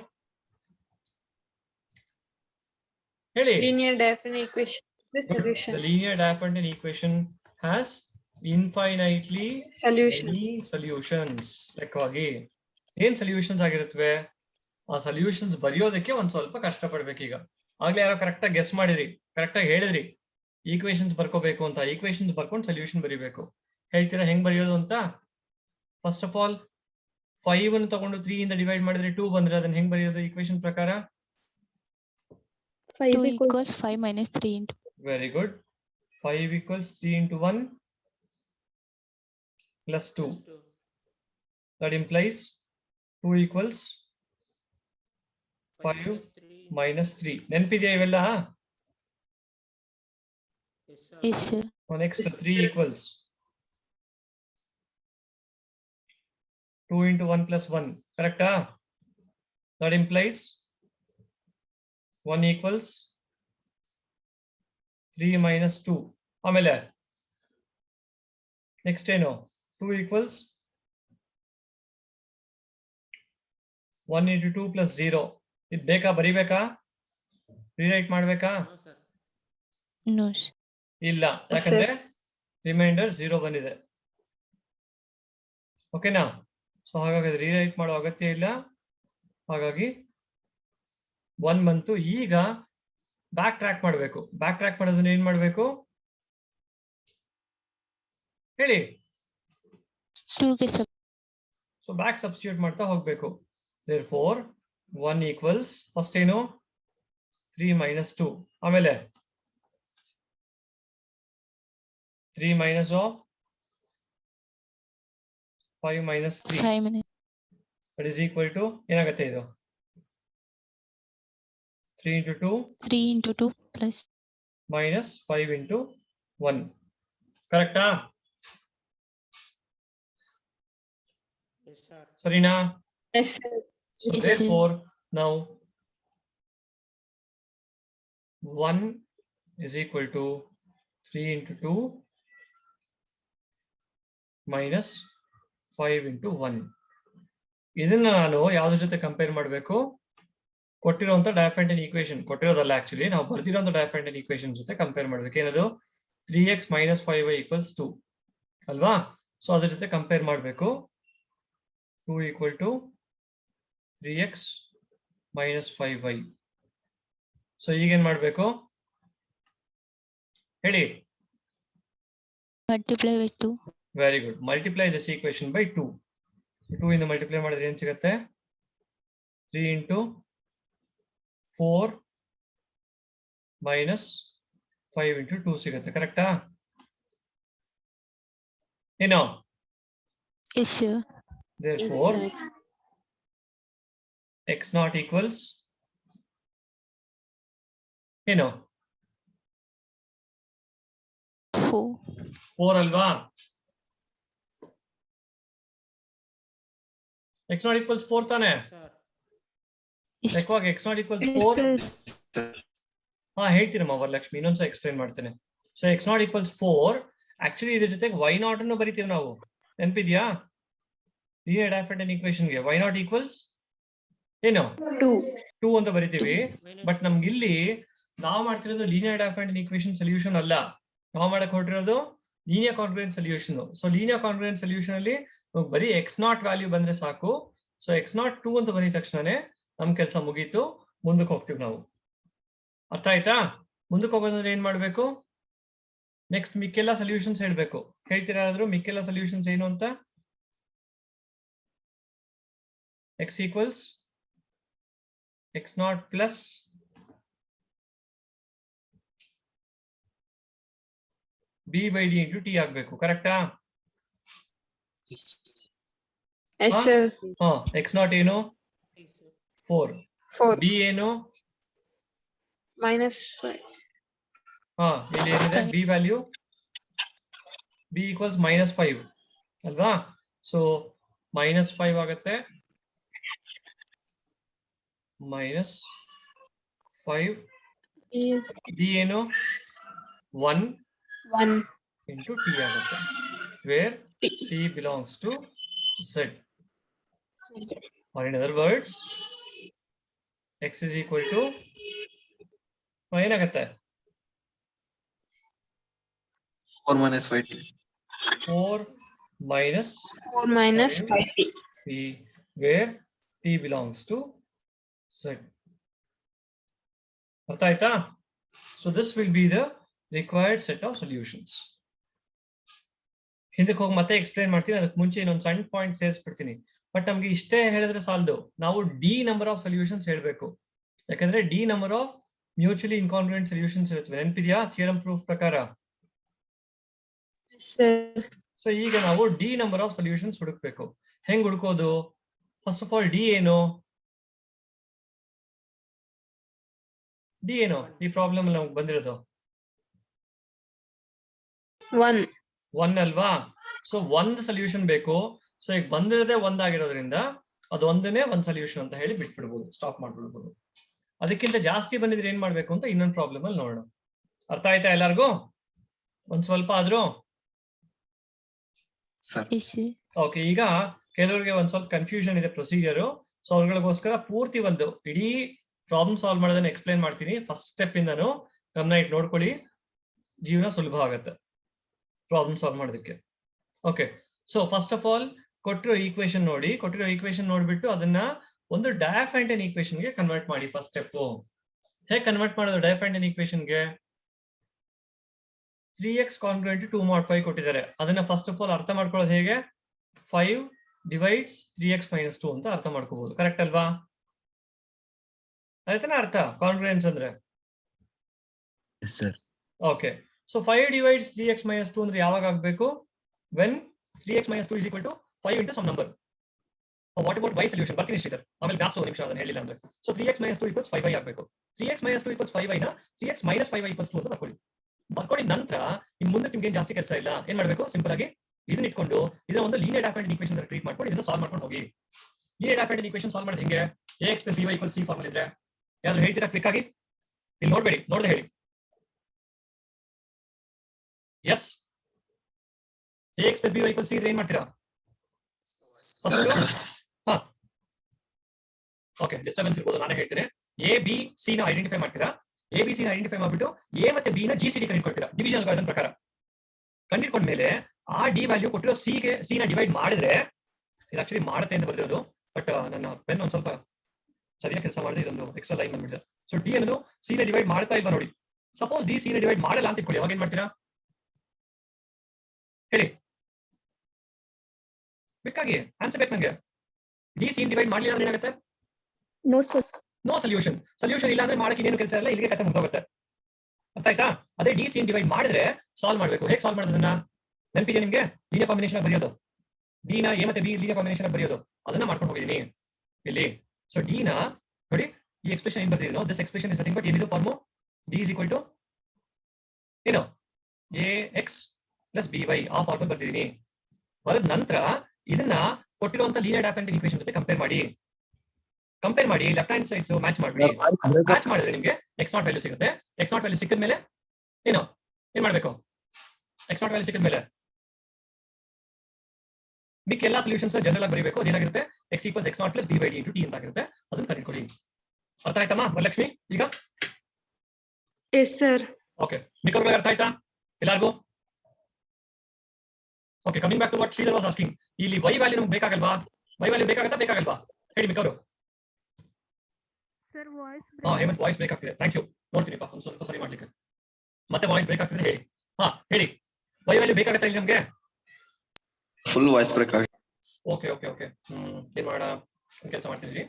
ಹೇಳಿ. Linear diaphanty equation is the solution. The linear diaphanty equation has infinitely Solution. many solutions. ಲೆಕ್ಕವಾಗಿ ಏನ್ ಸೊಲ್ಯೂಷನ್ಸ್ ಆಗಿರುತ್ತವೆ? ಆ ಸೊಲ್ಯೂಷನ್ಸ್ ಬರೆಯೋದಕ್ಕೆ ಒಂದ್ ಸ್ವಲ್ಪ ಕಷ್ಟ ಪಡ್ಬೇಕು. ಈಗ ಆಗ್ಲೇ ಯಾರೋ ಕರೆಕ್ಟ್ ಆಗಿ ಗೆಸ್ ಮಾಡಿದ್ರಿ, ಕರೆಕ್ಟ್ ಆಗಿ ಹೇಳಿದ್ರಿ ಈಕ್ವೇಶನ್ಸ್ ಬರ್ಕೋಬೇಕು ಅಂತ. ಈಕ್ವೇಶನ್ಸ್ ಬರ್ಕೊಂಡು ಸೊಲ್ಯೂಷನ್ ಬರೀಬೇಕು. ಹೇಳ್ತೀರಾ ಹೆಂಗ್ ಬರೆಯೋದು ಅಂತ? ಫಸ್ಟ್ ಆಫ್ ಆಲ್ 5 ಅನ್ನು ತಗೊಂಡು 3 ಇಂದ ಡಿವೈಡ್ ಮಾಡಿದ್ರೆ 2 ಬಂದ್ರೆ ಅದನ್ನ ಹೆಂಗ್ ಬರೆಯೋದು ಈಕ್ವೇಶನ್ ಪ್ರಕಾರ? 5 2 is equal equals 5 minus 3 into Very good. 5 equals 3 into 1 plus 2. Plus 2. That implies 2 equals 5 5 minus 3. minus 3. ನೆನಪಿದೆಯಾ ಇವೆಲ್ಲ? Yes, sir. yes sir. Next 3 equals 2 into 1 plus 1. Correct? That implies 1 equals 3 minus 2. ಆಮೇಲೆ next ಏನು? 2 equals 1 into 2 plus 0. ಇದು ಬೇಕಾ ಬರಿಬೇಕಾ? Rewrite ಮಾಡ್ಬೇಕಾ? No, sir. No sir. ಇಲ್ಲ, ಯಾಕಂದ್ರೆ reminder 0 ಬಂದಿದೆ. ಓಕೆನಾ? ಸೊ ಹಾಗಾಗಿ ರಿರೈಟ್ ಮಾಡೋ ಅಗತ್ಯ ಇಲ್ಲ. ಹಾಗಾಗಿ 1 ಬಂತು. ಈಗ ಬ್ಯಾಕ್ ಟ್ರ್ಯಾಕ್ ಮಾಡಬೇಕು. ಬ್ಯಾಕ್ ಟ್ರ್ಯಾಕ್ ಮಾಡೋದನ್ನ ಏನ್ ಮಾಡಬೇಕು ಹೇಳಿ? 2 ಗೆ sub ಸೊ ಬ್ಯಾಕ್ ಸಬ್ಸ್ಟಿಟ್ಯೂಟ್ ಮಾಡ್ತಾ ಹೋಗ್ಬೇಕು. therefore 1 equals ಫಸ್ಟ್ ಏನು 3 minus 2. ಆಮೇಲೆ 3 minus of 5 minus 3. 5 minus that is equal to ಏನಾಗುತ್ತೆ ಇದು? 3 into 2 3 into 2 plus minus 5 into 1. ಕರೆಕ್ಟಾ? Yes, sir. ಸರಿನಾ? Yes, sir. So Yes, sir. therefore now 1 is equal to 3 into 2 minus 5 into 1. ಇದನ್ನ ನಾನು ಯಾವ್ದ್ರ ಜೊತೆ ಕಂಪೇರ್ ಮಾಡಬೇಕು? ಕೊಟ್ಟಿರುವಂತ ಡೈಫ್ಯಾಂಟನ್ ಈಕ್ವೇಶನ್, ಕೊಟ್ಟಿರೋದಲ್ಲ ಆಕ್ಚುಲಿ, ನಾವು ಬರ್ದಿರೋಂಥ ಡೈಫ್ಯಾಂಟನ್ ಈಕ್ವೇಶನ್ ಜೊತೆ ಕಂಪೇರ್ ಮಾಡ್ಬೇಕು. ಏನದು? 3x minus 5y equals 2 ಅಲ್ವಾ? ಸೊ ಅದ್ರ ಜೊತೆ ಕಂಪೇರ್ ಮಾಡಬೇಕು. 2 equal to 3x minus 5y. So ಈಗೇನ್ ಮಾಡ್ಬೇಕು ಹೇಳಿ? multiply with 2. Very good. Multiply this equation by 2. 2 ಇಂದ ಮಲ್ಟಿಪ್ಲೈ ಮಾಡಿದ್ರೆ ಏನ್ ಸಿಗುತ್ತೆ? 3 into 4 minus 5 into 2 ಸಿಗುತ್ತೆ. ಕರೆಕ್ಟಾ? ಏನೋ? Yes sir. therefore x naught equals ಏನೋ? 4. 4 ಅಲ್ವಾ? x naught equals 4 ತಾನೆ? Yes, sir. Yes. ಲೆಕ್ಕವಾಗಿ x naught equals Yes, 4. sir. ಹಾ ಹೇಳ್ತೀರಮ್ಮ ವರಲಕ್ಷ್ಮಿ, ಇನ್ನೊಂದ್ಸ ಎಕ್ಸ್ಪ್ಲೈನ್ ಮಾಡ್ತೇನೆ. So x naught equals 4. Actually ಇದ್ರ ಜೊತೆಗೆ y naught ಅನ್ನು ಬರಿತೀವಿ ನಾವು. ನೆನಪಿದ್ಯಾ? ಲೀನಿಯರ್ ಡೈಫ್ಯಾಂಟನ್ ಈಕ್ವೇಶನ್ ಗೆ y naught equals ಏನು? 2 ಅಂತ ಬರಿತೀವಿ. Minus ಬಟ್ ನಮ್ಗೆ ಇಲ್ಲಿ ನಾವು ಮಾಡ್ತಿರೋದು ಲೀನಿಯರ್ ಡೈಫ್ಯಾಂಟನ್ ಈಕ್ವೇಶನ್ ಸೊಲ್ಯೂಷನ್ ಅಲ್ಲ. ನಾವು ಮಾಡಕ್ ಹೊರಟಿರೋದು linear congruent solution. So linear congruent solution ಅಲ್ಲಿ ಬರೀ x naught ವ್ಯಾಲ್ಯೂ ಬಂದ್ರೆ ಸಾಕು. ಸೊ x naught 2 ಅಂತ ಬಂದಿದ ತಕ್ಷಣನೇ ನಮ್ ಕೆಲಸ ಮುಗೀತು. ಮುಂದಕ್ಕೆ ಹೋಗ್ತೀವಿ ನಾವು. ಅರ್ಥ ಆಯ್ತಾ? ಮುಂದಕ್ಕೆ ಹೋಗೋದಂದ್ರೆ ಏನ್ ಮಾಡ್ಬೇಕು? ನೆಕ್ಸ್ಟ್ ಮಿಕ್ಕೆಲ್ಲ ಸೊಲ್ಯೂಷನ್ಸ್ ಹೇಳ್ಬೇಕು. ಹೇಳ್ತೀರಾ ಯಾರಾದ್ರೂ ಮಿಕ್ಕೆಲ್ಲ ಸೊಲ್ಯೂಷನ್ಸ್ ಏನು ಅಂತ? x equals x naught plus b by d into t ಆಗ್ಬೇಕು. ಕರೆಕ್ಟಾ? Yes, sir. ಹಾ, x naught ಏನು? 4. 4 b ಏನು? minus 5. ಹಾ, ಇಲ್ಲಿ ಏನಿದೆ b value? b equals minus 5 ಅಲ್ವಾ? ಸೊ minus 5 ಆಗುತ್ತೆ. minus 5 is b ಏನು? 1 1. into t ಆಗುತ್ತೆ. where t belongs to z. or in other words x is equal to ಏನಾಗುತ್ತೆ? 4 minus 5t. 4 minus 4 minus 5t. t, where t belongs to z. ಅರ್ಥ ಆಯ್ತಾ? So this will be the required set of solutions. ಹಿಂದಕ್ಕೆ ಹೋಗಿ ಮತ್ತೆ explain ಮಾಡ್ತೀನಿ. ಅದಕ್ಕೆ ಮುಂಚೆ ಇನ್ನೊಂದು ಸಣ್ಣ ಪಾಯಿಂಟ್ ಸೇರಿಸ್ಬಿಡ್ತೀನಿ. ಬಟ್ ನಮ್ಗೆ ಇಷ್ಟೇ ಹೇಳಿದ್ರೆ ಸಾಲದು, ನಾವು ಡಿ ನಂಬರ್ ಆಫ್ ಸೊಲ್ಯೂಷನ್ಸ್ ಹೇಳ್ಬೇಕು. ಯಾಕಂದ್ರೆ the number of mutually incongruent solutions ಇರುತ್ತವೆ. ನೆನಪಿದ್ಯಾ ಥಿಯರಂ ಪ್ರೂಫ್ ಪ್ರಕಾರ? Yes, sir. ಸೊ ಈಗ ನಾವು ಡಿ ನಂಬರ್ ಆಫ್ ಸೊಲ್ಯೂಷನ್ಸ್ ಹುಡುಕ್ಬೇಕು. ಹೆಂಗ್ ಹುಡುಕೋದು? ಫಸ್ಟ್ ಆಫ್ ಆಲ್ ಡಿ ಏನು? ಡಿ ಏನು ಈ ಪ್ರಾಬ್ಲಮ್ ಅಲ್ಲಿ ನಮ್ಗೆ ಬಂದಿರೋದು? 1. 1 ಅಲ್ವಾ? ಸೊ ಒಂದ್ ಸೊಲ್ಯೂಷನ್ ಬೇಕು. ಸೊ ಈಗ ಬಂದಿರೋದೇ ಒಂದಾಗಿರೋದ್ರಿಂದ ಅದು ಒಂದನೇ ಒಂದ್ ಸೊಲ್ಯೂಷನ್ ಅಂತ ಹೇಳಿ ಬಿಟ್ಬಿಡ್ಬೋದು, ಸ್ಟಾಪ್ ಮಾಡ್ಬಿಡ್ಬೋದು. ಅದಕ್ಕಿಂತ ಜಾಸ್ತಿ ಬಂದಿದ್ರೆ ಏನ್ ಮಾಡ್ಬೇಕು ಅಂತ ಇನ್ನೊಂದು ಪ್ರಾಬ್ಲಮ್ ಅಲ್ಲಿ ನೋಡೋಣ. ಅರ್ಥ ಆಯ್ತಾ ಎಲ್ಲಾರ್ಗು? ಒಂದ್ ಸ್ವಲ್ಪ ಆದ್ರೂ? Sir. ಓಕೆ, ಈಗ ಕೆಲವರಿಗೆ ಒಂದ್ ಸ್ವಲ್ಪ ಕನ್ಫ್ಯೂಷನ್ ಇದೆ ಪ್ರೊಸೀಜರ್. ಸೊ ಅವ್ರಗಳಿಗೋಸ್ಕರ ಪೂರ್ತಿ ಒಂದು ಇಡೀ ಪ್ರಾಬ್ಲಮ್ ಸಾಲ್ವ್ ಮಾಡೋದನ್ನ ಎಕ್ಸ್ಪ್ಲೈನ್ ಮಾಡ್ತೀನಿ. ಫಸ್ಟ್ ಸ್ಟೆಪ್ ಇಂದನು ಗಮನ ಇಟ್ಟು ನೋಡ್ಕೊಳ್ಳಿ, ಜೀವನ ಸುಲಭ ಆಗತ್ತೆ ಪ್ರಾಬ್ಲಮ್ ಸಾಲ್ವ್ ಮಾಡೋದಕ್ಕೆ. Okay, so first of all ಕೊಟ್ಟಿರೋ ಈಕ್ವೇಶನ್ ನೋಡಿ. ಕೊಟ್ಟಿರೋ ಈಕ್ವೇಶನ್ ನೋಡ್ಬಿಟ್ಟು ಅದನ್ನ ಒಂದು ಡಯಾಫ್ಯಾಂಟೈನ್ ಈಕ್ವೇಶನ್ ಗೆ ಕನ್ವರ್ಟ್ ಮಾಡಿ. ಫಸ್ಟ್ ಸ್ಟೆಪ್ ಹೇಗೆ ಕನ್ವರ್ಟ್ ಮಾಡೋದು ಡಯಾಫ್ಯಾಂಟೈನ್ ಈಕ್ವೇಶನ್ ಗೆ? 3x ಕಾಂಗ್ರುಯೆಂಟ್ 2 mod 5 ಕೊಟ್ಟಿದ್ದಾರೆ. ಅದನ್ನ ಫಸ್ಟ್ ಆಫ್ ಆಲ್ ಅರ್ಥ ಮಾಡ್ಕೊಳ್ಳೋದು ಹೇಗೆ? 5 divides 3x minus 2 ಅಂತ ಅರ್ಥ ಮಾಡ್ಕೋಬಹುದು. ಕರೆಕ್ಟ್ ಅಲ್ವಾ? ಆಯ್ತಾನೆ ಅರ್ಥ ಕಾಂಗ್ರುಯೆನ್ಸ್ ಅಂದ್ರೆ? Yes, sir. Okay, so 5 divides 3x minus 2 ಅಂದ್ರೆ ಯಾವಾಗ ಆಗ್ಬೇಕು? when 3x minus 2 is equal to 5 into some number. What about y solution? ಬರ್ತೀನಿ ಶ್ರೀಧರ್, ಆಮೇಲೆ ಗಾಪ್ಸೋ ನಿಮಿಷ ಅದನ್ನ ಹೇಳಿಲ್ಲ ಅಂದ್ರೆ. So 3x minus 2 equals 5y ಆಗಬೇಕು. 3x minus 2 equals 5y ನ 3x minus 5y equals 2 ಅಂತ ಬರ್ಕೊಳ್ಳಿ. ಬರ್ಕೊಂಡಿದ ನಂತರ ಇನ್ ಮುಂದೆ ನಿಮ್ಗೆ ಏನ್ ಜಾಸ್ತಿ ಕೆಲಸ ಇಲ್ಲ. ಏನ್ ಮಾಡ್ಬೇಕು? ಸಿಂಪಲ್ ಆಗಿ ಇದನ್ನ ಇಟ್ಕೊಂಡು ಇದನ್ನ ಒಂದು ಲೀನಿಯರ್ ಡಯಾಫ್ಯಾಂಟೈನ್ ಈಕ್ವೇಷನ್ ತರ ಟ್ರೀಟ್ ಮಾಡ್ಕೊಂಡು ಇದನ್ನ ಸಾಲ್ವ್ ಮಾಡ್ಕೊಂಡು ಹೋಗಿ. ಲೀನಿಯರ್ ಡಯಾಫ್ಯಾಂಟೈನ್ ಈಕ್ವೇಷನ್ ಸಾಲ್ವ್ ಮಾಡೋದು ಹೆಂಗೆ? ax plus by equals c formal ಇದ್ರೆ ಯಾರು ಹೇಳ್ತೀರಾ ಕ್ವಿಕ್ ಆಗಿ? ಇಲ್ಲಿ ನೋಡ್ಬೇಡಿ, ನೋಡ್ದೆ ಹೇಳಿ. Yes, ax plus by equals c ಇದ್ರೆ ಏನ್ ಮಾಡ್ತೀರಾ? ಹಾ, ಓಕೆ, ಡಿಸ್ಟರ್ಬೆನ್ಸ್ ಇರ್ಬೋದು, ನಾನೇ ಹೇಳ್ತೇನೆ. ಎ ಬಿ ಸಿ ನ ಐಡೆಂಟಿಫೈ ಮಾಡ್ತೀರಾ. ಎ ಬಿ ಸಿ ನ ಐಡೆಂಟಿಫೈ ಮಾಡ್ಬಿಟ್ಟು ಎ ಮತ್ತೆ ಬಿ ನ ಜಿ ಸಿ ಡಿ ಕಂಡುಕೊಳ್ತೀರಾ ಡಿವಿಷನ್ ಅಲ್ಗಾರಿದಮ್ ಪ್ರಕಾರ. ಕಂಡುಕೊಂಡ್ಮೇಲೆ ಆ ಡಿ ವ್ಯಾಲ್ಯೂ ಕೊಟ್ಟಿರೋ ಸಿ ನ ಡಿವೈಡ್ ಮಾಡಿದ್ರೆ, ಇದು ಆಕ್ಚುಲಿ ಮಾಡುತ್ತೆ ಅಂತ ಬರ್ದಿರೋದು, ಬಟ್ ನನ್ನ ಪೆನ್ ಒಂದ್ ಸ್ವಲ್ಪ ಸರಿಯಾಗಿ ಕೆಲಸ ಮಾಡಿದ್ರೆ ಇದೊಂದು ಎಕ್ಸ್ಟ್ರಾ ಲೈನ್ ಬಂದ್ಬಿಟ್ಟಿದೆ. ಸೊ ಡಿ ಅನ್ನೋದು ಸಿ ನ ಡಿವೈಡ್ ಮಾಡ್ತಾ ಇಲ್ವಾ ನೋಡಿ. ಸಪೋಸ್ ಡಿ ಸಿ ನ ಡಿವೈಡ್ ಮಾಡಲ್ಲ ಅಂತ ಇಟ್ಕೊಳ್ಳಿ, ಅವಾಗ ಏನ್ ಮಾಡ್ತೀರಾ ಹೇಳಿ? ಬೇಕಾಗಿ ಆನ್ಸರ್ ಬೇಕು ನಂಗೆ. ಡಿ ಸಿ ಡಿವೈಡ್ ಮಾಡಲಿಲ್ಲ ಅಂದ್ರೆ ಏನಾಗುತ್ತೆ? No, sir. No solution. Solution ಇಲ್ಲ ಅಂದ್ರೆ ಮಾಡಕ್ಕೆ ಏನು ಕೆಲಸ ಇಲ್ಲ, ಇಲ್ಲಿಗೆ ಕಟ್ಟ ಮುಗ್ದೋಗುತ್ತೆ. ಅರ್ಥ ಆಯ್ತಾ? ಅದೇ ಡಿ ಸಿ ಡಿವೈಡ್ ಮಾಡಿದ್ರೆ ಸಾಲ್ವ್ ಮಾಡಬೇಕು. ಹೇಗೆ ಸಾಲ್ವ್ ಮಾಡೋದನ್ನ ನೆನಪಿದೆ ನಿಮ್ಗೆ? ಲೀನಿಯರ್ ಕಾಂಬಿನೇಷನ್ ಬರೆಯೋದು. ಡಿ ನ ಎ ಮತ್ತೆ ಬಿ ಲೀನಿಯರ್ ಕಾಂಬಿನೇಷನ್ ಬರೆಯೋದು, ಅದನ್ನ ಮಾಡ್ಕೊಂಡು ಹೋಗಿದ್ದೀನಿ ಇಲ್ಲಿ. ಸೊ ಡಿ ನ ನೋಡಿ, ಈ ಎಕ್ಸ್ಪ್ರೆಷನ್ ಏನ್ ಬರ್ತಿದ್ದೀನೋ, this expression is nothing but ಏನಿದು ಫಾರ್ಮು? ಡಿ ಇಸ್ ಈಕ್ವಲ್ ಟು ಏನು? A x plus b y ಆ ಫಾರ್ಮಲ್ ಬರ್ತಿದ್ದೀನಿ. ಬರದ ನಂತರ ಇದನ್ನ ಕೊಟ್ಟಿರುವಂತ ಲೀನಿಯರ್ ಡಯಾಫ್ಯಾಂಟೈನ್ ಈಕ್ವೇಷನ್ ಜೊತೆ ಕಂಪೇರ್ ಮಾಡಿ. ಲೆಫ್ಟ್ ಹ್ಯಾಂಡ್ ಸೈಡ್ಸ್ ಮ್ಯಾಚ್ ಮಾಡಿ. ಮ್ಯಾಚ್ ಮಾಡಿದ್ರೆ ನಿಮಗೆ ಎಕ್ಸ್ ನಾಟ್ ವ್ಯಾಲ್ಯೂ ಸಿಗುತ್ತೆ. ಎಕ್ಸ್ ನಾಟ್ ವ್ಯಾಲ್ಯೂ ಸಿಕ್ಕಿದ ಮೇಲೆ ಏನು ಏನ್ ಮಾಡ್ಬೇಕು? ಎಕ್ಸ್ ನಾಟ್ ವ್ಯಾಲ್ಯೂ ಸಿಕ್ಕಿದ ಮೇಲೆ ಮಿಕ್ಕ ಎಲ್ಲಾ ಸೊಲ್ಯೂಷನ್ಸ್ ಜನರಲ್ ಆಗಿ ಬರೀಬೇಕು. ಅದೇನಾಗಿರುತ್ತೆ? X equals x naught plus b by d into t ಅಂತ ಆಗಿರುತ್ತೆ. ಅದನ್ನ ಕಂಡುಕೊಳ್ಳಿ. ಅರ್ಥ ಆಯ್ತಮ್ಮ ವರಲಕ್ಷ್ಮಿ? ಈಗ Yes, sir. ಓಕೆ, ಮಿಕ್ಕವ್ರಿಗೆ ಅರ್ಥ ಆಯ್ತಾ ಎಲ್ಲಾರ್ಗೂ? Okay, coming back to what Sridhar was asking. ಇಲ್ಲಿ ವೈ ವ್ಯಾಲ್ಯೂ ನಮ್ಗೆ ಬೇಕಾಗಲ್ವಾ? ವೈ ವ್ಯಾಲ್ಯೂ ಬೇಕಾಗಲ್ವಾ? ಹೇಳಿ ಮಿಕ್ಕವರು. ಹೇಮಂತ್ ವಾಯ್ಸ್ ಬ್ರೇಕ್ ಆಗ್ತಿದೆ. ಥ್ಯಾಂಕ್ ಯು, ನೋಡ್ತೀನಿ ಒಂದು ಸ್ವಲ್ಪ ಸರಿ ಮಾಡ್ಲಿಕ್ಕೆ. ಮತ್ತೆ ವಾಯ್ಸ್ ಬ್ರೇಕ್ ಆಗ್ತಿದೆ, ಹೇಳಿ. ಹಾ ಹೇಳಿ, ವೈ ವ್ಯಾಲ್ಯೂ ಬೇಕಾಗತ್ತಾ ಇಲ್ಲಿ ನಮ್ಗೆ? ಫುಲ್ ವಾಯ್ಸ್ ಬ್ರೇಕ್ ಆಗಿದೆ. ಓಕೆ ಓಕೆ ಓಕೆ, ಏನ್ ಮಾಡೋಣ? ಕೆಲಸ ಮಾಡ್ತಿದ್ರಿ.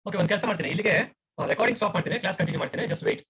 ಓಕೆ, ಒಂದು ಕೆಲಸ ಮಾಡ್ತೀನಿ, ಇಲ್ಲಿಗೆ ರೆಕಾರ್ಡಿಂಗ್ ಸ್ಟಾಪ್ ಮಾಡ್ತೀನಿ, ಕ್ಲಾಸ್ ಕಂಟಿನ್ಯೂ ಮಾಡ್ತೀನಿ. Just wait.